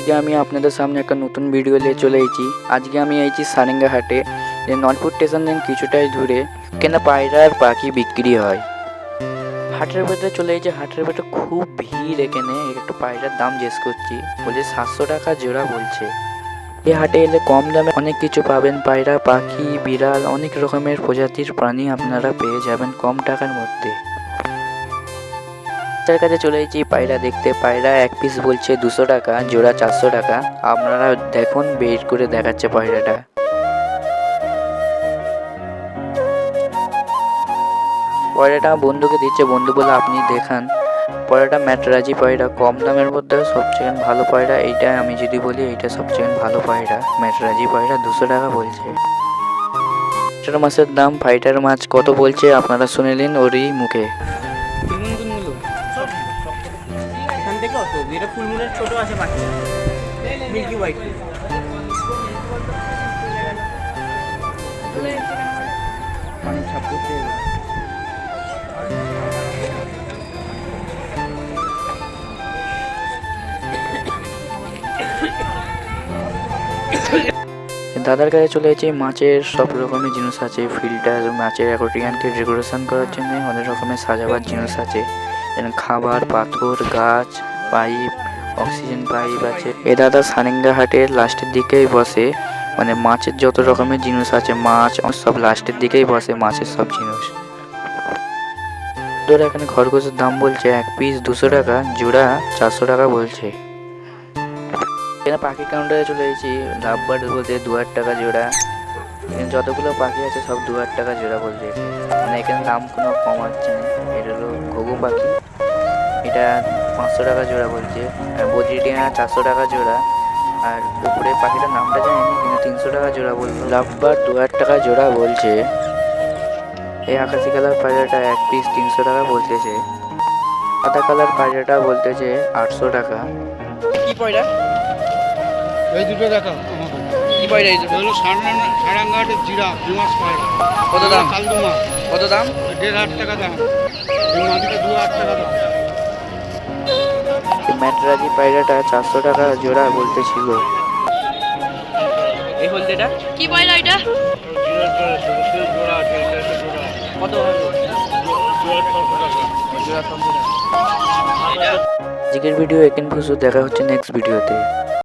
আজকে আমি আপনাদের সামনে একটা নতুন ভিডিও নিয়ে চলে এসেছি। আজকে আমি এসেছি সারেঙ্গা হাটে। নলপুর স্টেশন থেকে কিছুটাই দূরে কেনা পায়রা আর পাখি বিক্রি হয়। হাটের ভেতরে চলে এসেছি। হাটের ভেতরে খুব ভিড়। এখানে একটা পায়রার দাম জিজ্ঞেস করছি, বলছে 700 টাকা জোড়া বলছে। এই হাটে এলে কম দামে অনেক কিছু পাবেন, পায়রা, পাখি, বিড়াল, অনেক রকমের প্রজাতির প্রাণী আপনারা পেয়ে যাবেন কম টাকার মধ্যে। তার কাছে চলে এসেছি পায়রা দেখতে। পায়রা এক পিস বলছে 200 টাকা, জোড়া 400 টাকা। আপনারা দেখুন, বের করে দেখাচ্ছে পায়রাটা। পায়রাটা বন্ধুকে দিচ্ছে, বন্ধু বলে আপনি দেখান। পায়রাটা ম্যাটরাজি পায়রা, কম দামের মধ্যে সবচেয়ে ভালো পায়রা এইটা। আমি যদি বলি এইটা সবচেয়ে ভালো পায়রা, ম্যাটরাজি পায়রা 200 টাকা বলছে। ফাইটার মাছের দাম, ফাইটার মাছ কত বলছে আপনারা শুনে নিন ওরই মুখে। এখান থেকে অত এটা ফুলমুনের ছোট আছে বাকি মিল্কি হোয়াইট। পানি ছাপ করতে দাদার কাছে চলে এসেছি। মাছের সব রকমের জিনিস আছে, ফিল্টার, মাছের অ্যাকোয়ারিয়ামকে ডেকোরেশন করার জন্য অনেক রকমের সাজাবার জিনিস আছে, যেমন খাবার, পাথর, গাছ, পাইপ, অক্সিজেন পাইপ আছে। এ দাদা সারেঙ্গা হাটের লাস্টের দিকেই বসে, মানে মাছের যত রকমের জিনিস আছে, মাছ সব লাস্টের দিকেই বসে, মাছের সব জিনিস। তোর এখানে খরগোশের দাম বলছে এক পিস 200 টাকা, জোড়া 400 টাকা বলছে। এখানে পাখি কাউন্টারে চলে এসেছি। লাভ বার্ড বলতে 2,000 টাকা জোড়া। এখানে যতগুলো পাখি আছে সব 2,000 টাকা জোড়া বলছে। মানে এখানে দাম কোনো কমাচ্ছে না। এটা হলো ঘুঘু পাখি, এটা 500 টাকা জোড়া বলছে। আর বদ্রিটিয়া 400 টাকা জোড়া। আর উপরে পাখিটার নামটা জানিনি, কিন্তু 300 টাকা জোড়া বললো। লাভ বার্ড 2,000 টাকা জোড়া বলছে। এই আকাশি কালার পায়রাটা এক পিস 300 টাকা বলতেছে। সাদা কালার পায়রাটা বলতেছে 800 টাকা। কি পয়রা? এই দুটো দেখা কি পয়রা এই দুটো? হলো সারাঙ্গাটের জিরা ফেমাস পায়রা। কত দাম? কালদুমা কত দাম? 1,500 টাকা দাম। এই মাদিটা 2,000 টাকা দাম। ম্যাটরাজি পায়রাটা 400 টাকা জোড়া বলতেছিল। এই হলদেটা কি পয়লা এটা? কত? আজকের ভিডিও এখানে দেখা হচ্ছে নেক্সট ভিডিওতে।